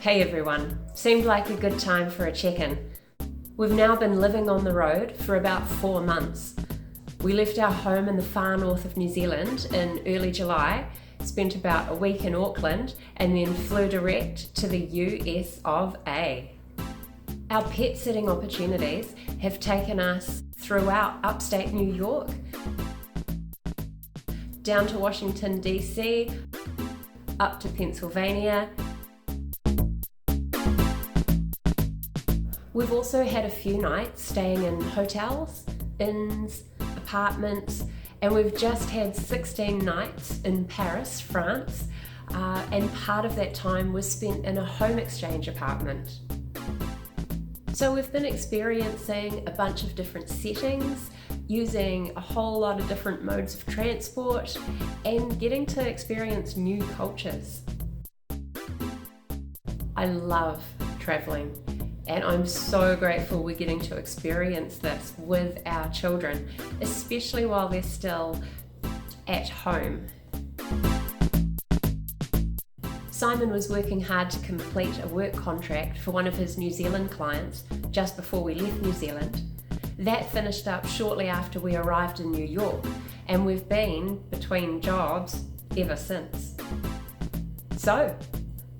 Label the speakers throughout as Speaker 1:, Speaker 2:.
Speaker 1: Hey everyone, seemed like a good time for a check-in. We've now been living on the road for about 4 months. We left our home in the far north of New Zealand in early July, spent about a week in Auckland, and then flew direct to the US of A. Our pet sitting opportunities have taken us throughout upstate New York, down to Washington DC, up to Pennsylvania. We've also had a few nights staying in hotels, inns, apartments, and we've just had 16 nights in Paris, France, and part of that time was spent in a home exchange apartment. So we've been experiencing a bunch of different settings, using a whole lot of different modes of transport, and getting to experience new cultures. I love traveling. And I'm so grateful we're getting to experience this with our children, especially while they're still at home. Simon was working hard to complete a work contract for one of his New Zealand clients just before we left New Zealand. That finished up shortly after we arrived in New York, and we've been between jobs ever since. So,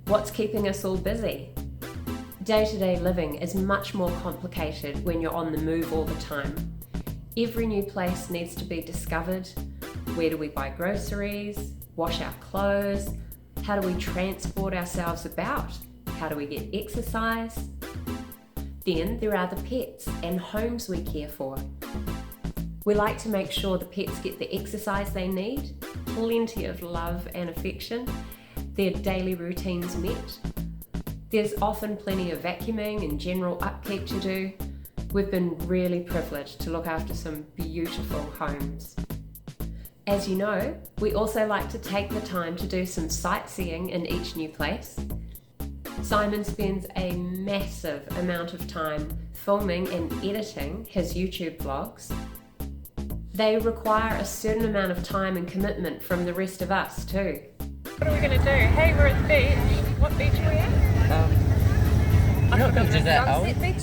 Speaker 1: what's keeping us all busy? Day-to-day living is much more complicated when you're on the move all the time. Every new place needs to be discovered. Where do we buy groceries? Wash our clothes? How do we transport ourselves about? How do we get exercise? Then there are the pets and homes we care for. We like to make sure the pets get the exercise they need, plenty of love and affection, their daily routines met. There's often plenty of vacuuming and general upkeep to do. We've been really privileged to look after some beautiful homes. As you know, we also like to take the time to do some sightseeing in each new place. Simon spends a massive amount of time filming and editing his YouTube vlogs. They require a certain amount of time and commitment from the rest of us too.
Speaker 2: What are we going to do? Hey, we're at the beach. What beach are we at? Sunset Beach.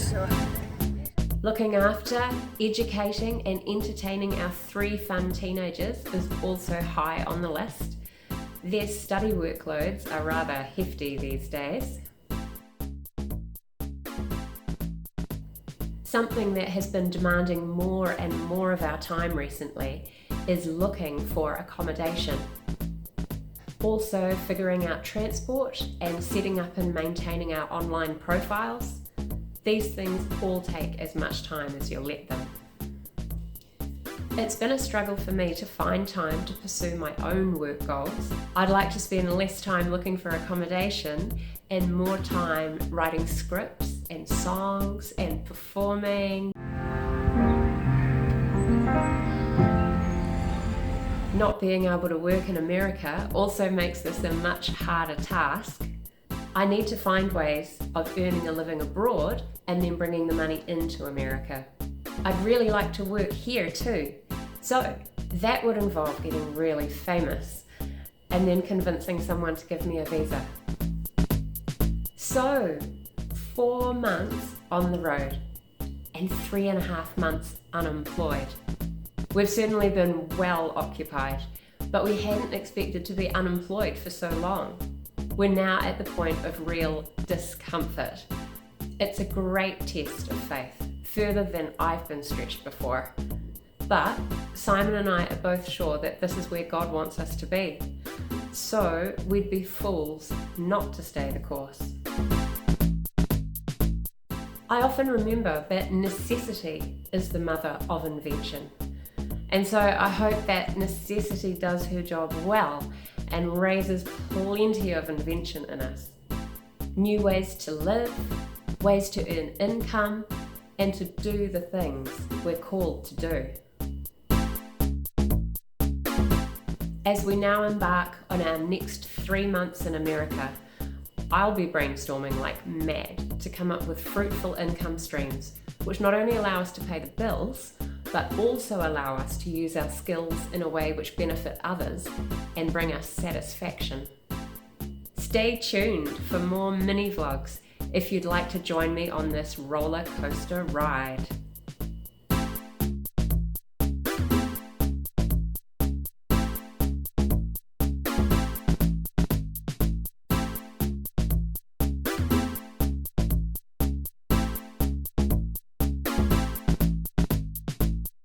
Speaker 1: Looking after, educating and entertaining our 3 fun teenagers is also high on the list. Their study workloads are rather hefty these days. Something that has been demanding more and more of our time recently is looking for accommodation. Also figuring out transport and setting up and maintaining our online profiles. These things all take as much time as you'll let them. It's been a struggle for me to find time to pursue my own work goals. I'd like to spend less time looking for accommodation and more time writing scripts and songs and performing. Not being able to work in America also makes this a much harder task. I need to find ways of earning a living abroad and then bringing the money into America. I'd really like to work here too. So that would involve getting really famous and then convincing someone to give me a visa. So 4 months on the road and 3.5 months unemployed. We've certainly been well occupied, but we hadn't expected to be unemployed for so long. We're now at the point of real discomfort. It's a great test of faith, further than I've been stretched before. But Simon and I are both sure that this is where God wants us to be. So we'd be fools not to stay the course. I often remember that necessity is the mother of invention. And so I hope that necessity does her job well and raises plenty of invention in us. New ways to live, ways to earn income, and to do the things we're called to do. As we now embark on our next 3 months in America, I'll be brainstorming like mad to come up with fruitful income streams, which not only allow us to pay the bills, but also allow us to use our skills in a way which benefit others and bring us satisfaction. Stay tuned for more mini vlogs if you'd like to join me on this roller coaster ride.